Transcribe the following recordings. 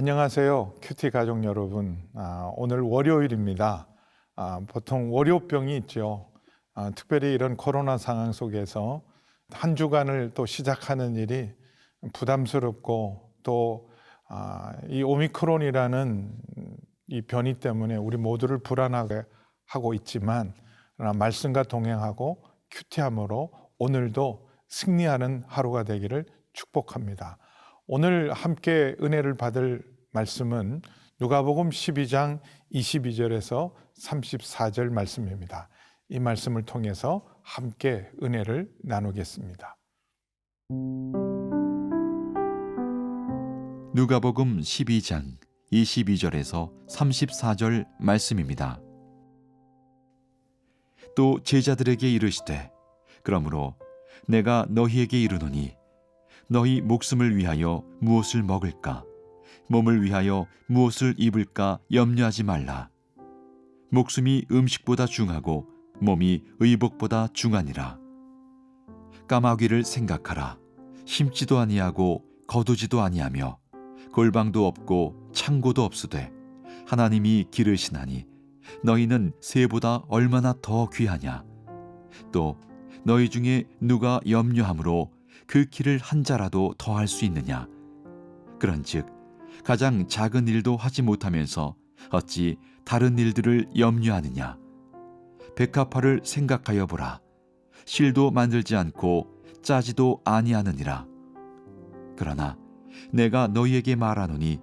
안녕하세요. 큐티 가족 여러분. 오늘 월요일입니다. 보통 월요병이 있죠. 특별히 이런 코로나 상황 속에서 한 주간을 또 시작하는 일이 부담스럽고 또 이 오미크론이라는 이 변이 때문에 우리 모두를 불안하게 하고 있지만 그러나 말씀과 동행하고 큐티함으로 오늘도 승리하는 하루가 되기를 축복합니다. 오늘 함께 은혜를 받을 말씀은 누가복음 12장 22절에서 34절 말씀입니다. 이 말씀을 통해서 함께 은혜를 나누겠습니다. 누가복음 12장 22절에서 34절 말씀입니다. 또 제자들에게 이르시되 그러므로 내가 너희에게 이르노니 너희 목숨을 위하여 무엇을 먹을까 몸을 위하여 무엇을 입을까 염려하지 말라. 목숨이 음식보다 중하고 몸이 의복보다 중하니라. 까마귀를 생각하라. 심지도 아니하고 거두지도 아니하며 골방도 없고 창고도 없으되 하나님이 기르시나니 너희는 새보다 얼마나 더 귀하냐. 또 너희 중에 누가 염려함으로 그 키를 한 자라도 더할 수 있느냐. 그런즉 가장 작은 일도 하지 못하면서 어찌 다른 일들을 염려하느냐. 백합화를 생각하여 보라. 실도 만들지 않고 짜지도 아니하느니라. 그러나 내가 너희에게 말하노니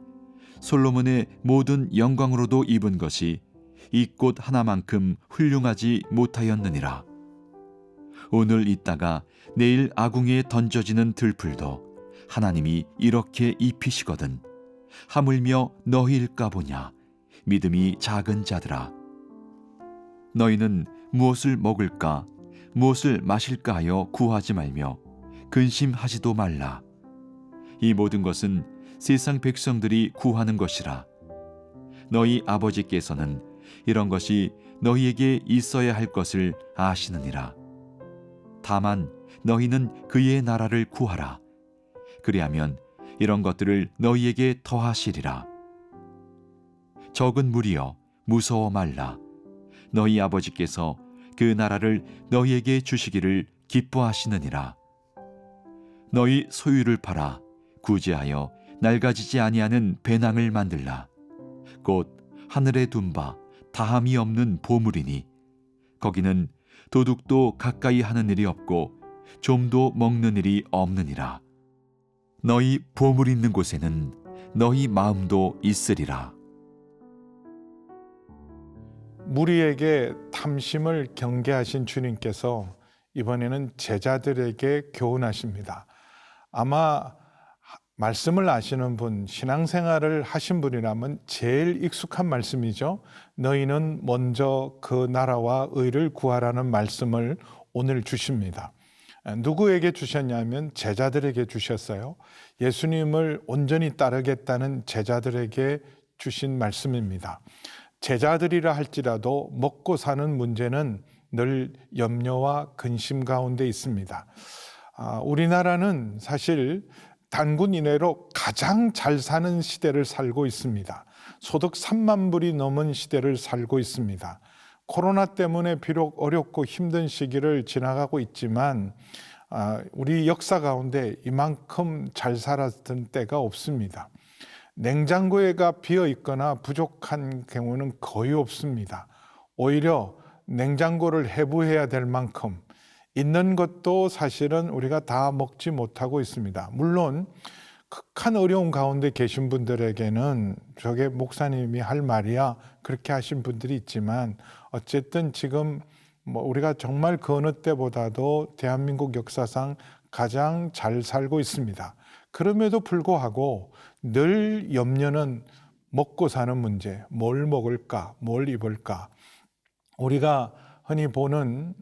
솔로몬의 모든 영광으로도 입은 것이 이 꽃 하나만큼 훌륭하지 못하였느니라. 오늘 있다가 내일 아궁이에 던져지는 들풀도 하나님이 이렇게 입히시거든 하물며 너희일까 보냐. 믿음이 작은 자들아. 너희는 무엇을 먹을까 무엇을 마실까 하여 구하지 말며 근심하지도 말라. 이 모든 것은 세상 백성들이 구하는 것이라. 너희 아버지께서는 이런 것이 너희에게 있어야 할 것을 아시느니라. 다만 너희는 그의 나라를 구하라. 그리하면 이런 것들을 너희에게 더하시리라. 적은 무리여 무서워 말라. 너희 아버지께서 그 나라를 너희에게 주시기를 기뻐하시느니라. 너희 소유를 팔아 구제하여 낡아지지 아니하는 배낭을 만들라. 곧 하늘에 둔 바 다함이 없는 보물이니 거기는 도둑도 가까이 하는 일이 없고 좀도 먹는 일이 없느니라. 너희 보물 있는 곳에는 너희 마음도 있으리라. 무리에게 탐심을 경계하신 주님께서 이번에는 제자들에게 교훈하십니다. 아마 말씀을 아시는 분, 신앙생활을 하신 분이라면 제일 익숙한 말씀이죠. 너희는 먼저 그 나라와 의를 구하라는 말씀을 오늘 주십니다. 누구에게 주셨냐면 제자들에게 주셨어요. 예수님을 온전히 따르겠다는 제자들에게 주신 말씀입니다. 제자들이라 할지라도 먹고 사는 문제는 늘 염려와 근심 가운데 있습니다. 우리나라는 사실 단군 이내로 가장 잘 사는 시대를 살고 있습니다. 소득 3만 불이 넘은 시대를 살고 있습니다. 코로나 때문에 비록 어렵고 힘든 시기를 지나가고 있지만 우리 역사 가운데 이만큼 잘 살았던 때가 없습니다. 냉장고가 비어 있거나 부족한 경우는 거의 없습니다. 오히려 냉장고를 해부해야 될 만큼 있는 것도 사실은 우리가 다 먹지 못하고 있습니다. 물론 극한 어려운 가운데 계신 분들에게는 저게 목사님이 할 말이야 그렇게 하신 분들이 있지만 어쨌든 지금 우리가 정말 그 어느 때보다도 대한민국 역사상 가장 잘 살고 있습니다. 그럼에도 불구하고 늘 염려는 먹고 사는 문제, 뭘 먹을까, 뭘 입을까. 우리가 흔히 보는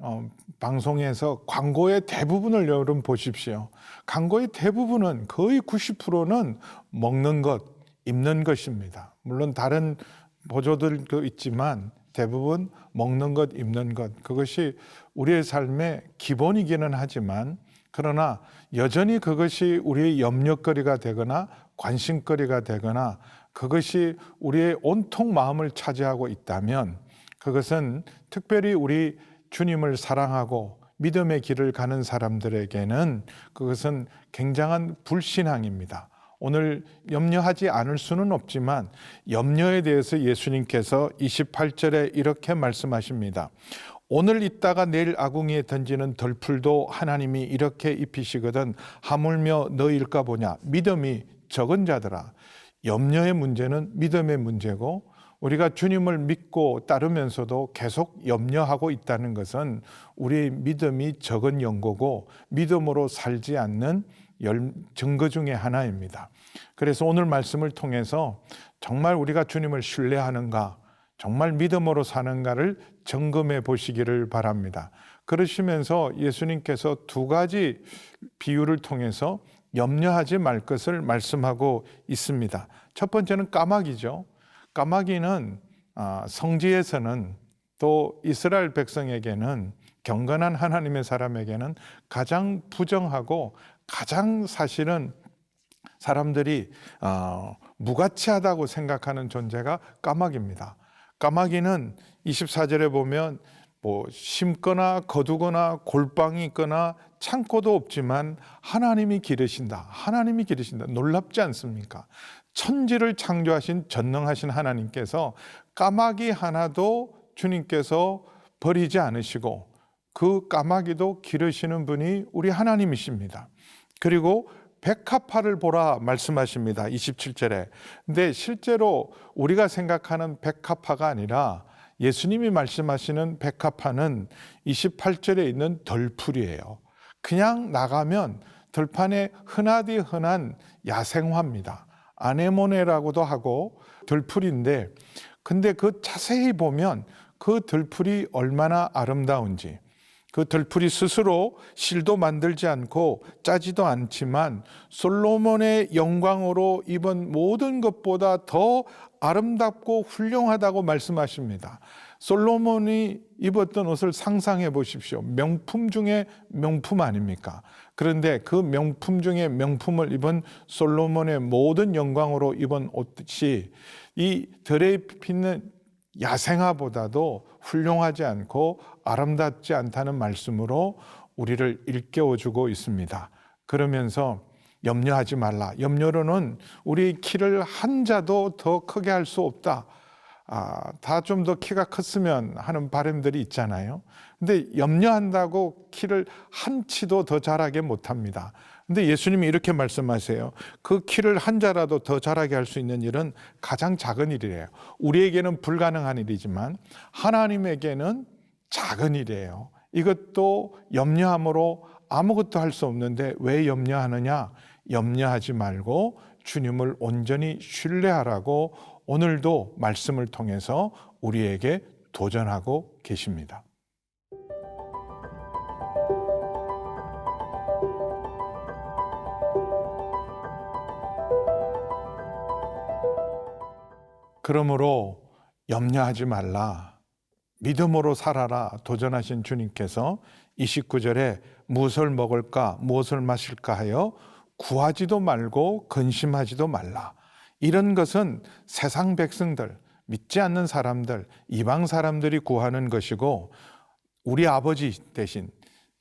방송에서 광고의 대부분을 여러분 보십시오. 광고의 대부분은 거의 90%는 먹는 것, 입는 것입니다. 물론 다른 보조들도 있지만 대부분 먹는 것, 입는 것, 그것이 우리의 삶의 기본이기는 하지만 그러나 여전히 그것이 우리의 염려거리가 되거나 관심거리가 되거나 그것이 우리의 온통 마음을 차지하고 있다면 그것은 특별히 우리 주님을 사랑하고 믿음의 길을 가는 사람들에게는 그것은 굉장한 불신앙입니다. 오늘 염려하지 않을 수는 없지만 염려에 대해서 예수님께서 28절에 이렇게 말씀하십니다. 오늘 있다가 내일 아궁이에 던지는 덜풀도 하나님이 이렇게 입히시거든 하물며 너일까 보냐. 믿음이 적은 자들아. 염려의 문제는 믿음의 문제고 우리가 주님을 믿고 따르면서도 계속 염려하고 있다는 것은 우리의 믿음이 적은 연고고 믿음으로 살지 않는 증거 중에 하나입니다. 그래서 오늘 말씀을 통해서 정말 우리가 주님을 신뢰하는가, 정말 믿음으로 사는가를 점검해 보시기를 바랍니다. 그러시면서 예수님께서 두 가지 비유를 통해서 염려하지 말 것을 말씀하고 있습니다. 첫 번째는 까마귀죠. 까마귀는 성지에서는 또 이스라엘 백성에게는 경건한 하나님의 사람에게는 가장 부정하고 가장 사실은 사람들이 무가치하다고 생각하는 존재가 까마귀입니다. 까마귀는 24절에 보면 심거나 거두거나 골방이 있거나 창고도 없지만 하나님이 기르신다. 하나님이 기르신다. 놀랍지 않습니까? 천지를 창조하신 전능하신 하나님께서 까마귀 하나도 주님께서 버리지 않으시고 그 까마귀도 기르시는 분이 우리 하나님이십니다. 그리고 백합화를 보라 말씀하십니다. 27절에. 근데 실제로 우리가 생각하는 백합화가 아니라 예수님이 말씀하시는 백합화는 28절에 있는 덜풀이에요. 그냥 나가면 들판에 흔하디 흔한 야생화입니다. 아네모네라고도 하고 덜풀인데 근데 그 자세히 보면 그 덜풀이 얼마나 아름다운지 그 덜풀이 스스로 실도 만들지 않고 짜지도 않지만 솔로몬의 영광으로 입은 모든 것보다 더 아름답고 훌륭하다고 말씀하십니다. 솔로몬이 입었던 옷을 상상해 보십시오. 명품 중에 명품 아닙니까? 그런데 그 명품 중에 명품을 입은 솔로몬의 모든 영광으로 입은 옷이 이 들에 피는 야생화보다도 훌륭하지 않고 아름답지 않다는 말씀으로 우리를 일깨워주고 있습니다. 그러면서 염려하지 말라. 염려로는 우리 키를 한 자도 더 크게 할 수 없다. 다 좀 더 키가 컸으면 하는 바람들이 있잖아요. 근데 염려한다고 키를 한 치도 더 자라게 못합니다. 근데 예수님이 이렇게 말씀하세요. 그 키를 한 자라도 더 자라게 할 수 있는 일은 가장 작은 일이래요. 우리에게는 불가능한 일이지만 하나님에게는 작은 일이에요. 이것도 염려함으로 아무것도 할 수 없는데 왜 염려하느냐? 염려하지 말고 주님을 온전히 신뢰하라고 오늘도 말씀을 통해서 우리에게 도전하고 계십니다. 그러므로 염려하지 말라. 믿음으로 살아라. 도전하신 주님께서 29절에 무엇을 먹을까 무엇을 마실까 하여 구하지도 말고 근심하지도 말라. 이런 것은 세상 백성들, 믿지 않는 사람들, 이방 사람들이 구하는 것이고 우리 아버지 대신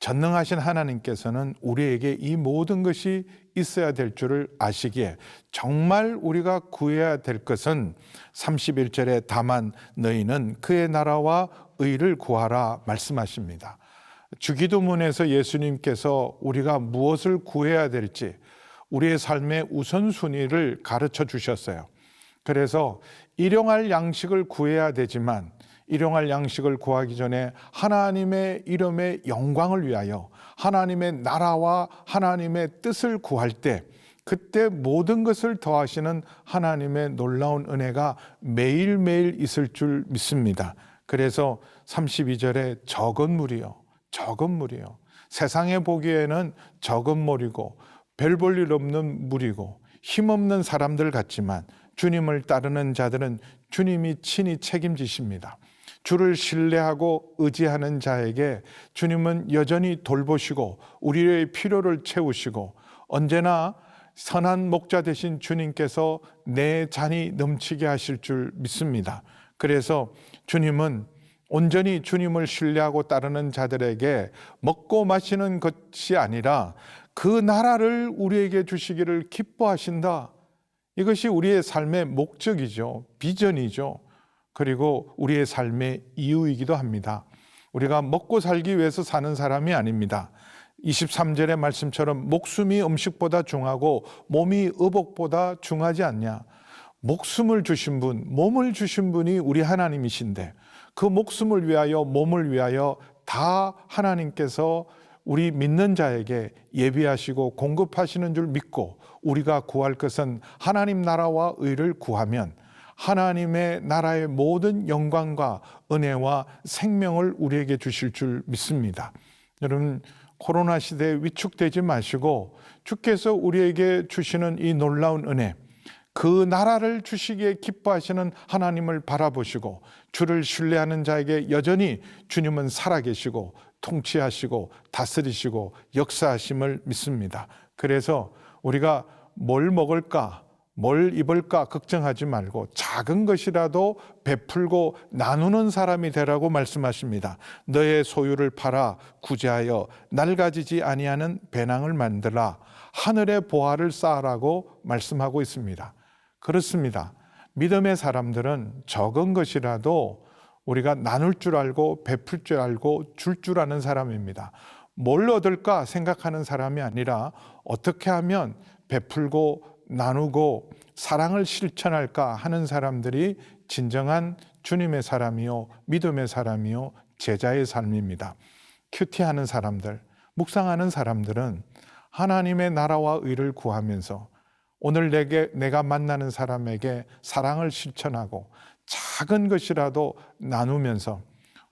전능하신 하나님께서는 우리에게 이 모든 것이 있어야 될 줄을 아시기에 정말 우리가 구해야 될 것은 31절에 다만 너희는 그의 나라와 의를 구하라 말씀하십니다. 주기도문에서 예수님께서 우리가 무엇을 구해야 될지 우리의 삶의 우선순위를 가르쳐 주셨어요. 그래서 일용할 양식을 구해야 되지만 일용할 양식을 구하기 전에 하나님의 이름의 영광을 위하여 하나님의 나라와 하나님의 뜻을 구할 때 그때 모든 것을 더하시는 하나님의 놀라운 은혜가 매일매일 있을 줄 믿습니다. 그래서 32절에 적은 무리요. 세상에 보기에는 적은 무리고 별 볼 일 없는 무리고 힘없는 사람들 같지만 주님을 따르는 자들은 주님이 친히 책임지십니다. 주를 신뢰하고 의지하는 자에게 주님은 여전히 돌보시고 우리의 필요를 채우시고 언제나 선한 목자 되신 주님께서 내 잔이 넘치게 하실 줄 믿습니다. 그래서 주님은 온전히 주님을 신뢰하고 따르는 자들에게 먹고 마시는 것이 아니라 그 나라를 우리에게 주시기를 기뻐하신다. 이것이 우리의 삶의 목적이죠. 비전이죠. 그리고 우리의 삶의 이유이기도 합니다. 우리가 먹고 살기 위해서 사는 사람이 아닙니다. 23절의 말씀처럼 목숨이 음식보다 중하고 몸이 의복보다 중하지 않냐. 목숨을 주신 분, 몸을 주신 분이 우리 하나님이신데 그 목숨을 위하여, 몸을 위하여 다 하나님께서 우리 믿는 자에게 예비하시고 공급하시는 줄 믿고 우리가 구할 것은 하나님 나라와 의를 구하면 하나님의 나라의 모든 영광과 은혜와 생명을 우리에게 주실 줄 믿습니다. 여러분, 코로나 시대에 위축되지 마시고 주께서 우리에게 주시는 이 놀라운 은혜, 그 나라를 주시기에 기뻐하시는 하나님을 바라보시고 주를 신뢰하는 자에게 여전히 주님은 살아계시고 통치하시고 다스리시고 역사하심을 믿습니다. 그래서 우리가 뭘 먹을까, 뭘 입을까 걱정하지 말고 작은 것이라도 베풀고 나누는 사람이 되라고 말씀하십니다. 너의 소유를 팔아 구제하여 낡아지지 아니하는 배낭을 만들라. 하늘의 보화를 쌓으라고 말씀하고 있습니다. 그렇습니다. 믿음의 사람들은 적은 것이라도 우리가 나눌 줄 알고 베풀 줄 알고 줄 줄 아는 사람입니다. 뭘 얻을까 생각하는 사람이 아니라 어떻게 하면 베풀고 나누고 사랑을 실천할까 하는 사람들이 진정한 주님의 사람이요, 믿음의 사람이요, 제자의 삶입니다. 큐티하는 사람들, 묵상하는 사람들은 하나님의 나라와 의를 구하면서 오늘 내가 만나는 사람에게 사랑을 실천하고 작은 것이라도 나누면서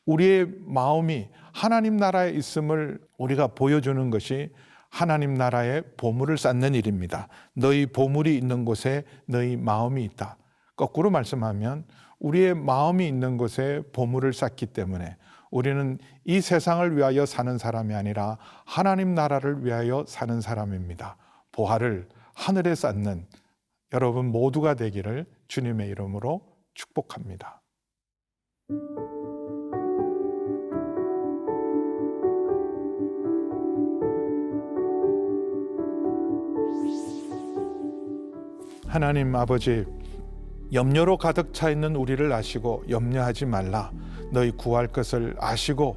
우리의 마음이 하나님 나라에 있음을 우리가 보여주는 것이 하나님 나라의 보물을 쌓는 일입니다. 너희 보물이 있는 곳에 너희 마음이 있다. 거꾸로 말씀하면 우리의 마음이 있는 곳에 보물을 쌓기 때문에 우리는 이 세상을 위하여 사는 사람이 아니라 하나님 나라를 위하여 사는 사람입니다. 보화를 하늘에 쌓는 여러분 모두가 되기를 주님의 이름으로 축복합니다. 하나님 아버지, 염려로 가득 차 있는 우리를 아시고 염려하지 말라. 너희 구할 것을 아시고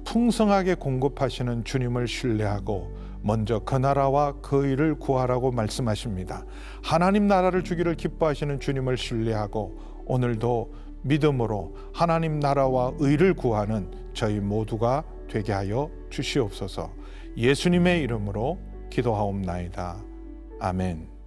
풍성하게 공급하시는 주님을 신뢰하고 먼저 그 나라와 그 의를 구하라고 말씀하십니다. 하나님 나라를 주기를 기뻐하시는 주님을 신뢰하고 오늘도 믿음으로 하나님 나라와 의를 구하는 저희 모두가 되게 하여 주시옵소서. 예수님의 이름으로 기도하옵나이다. 아멘.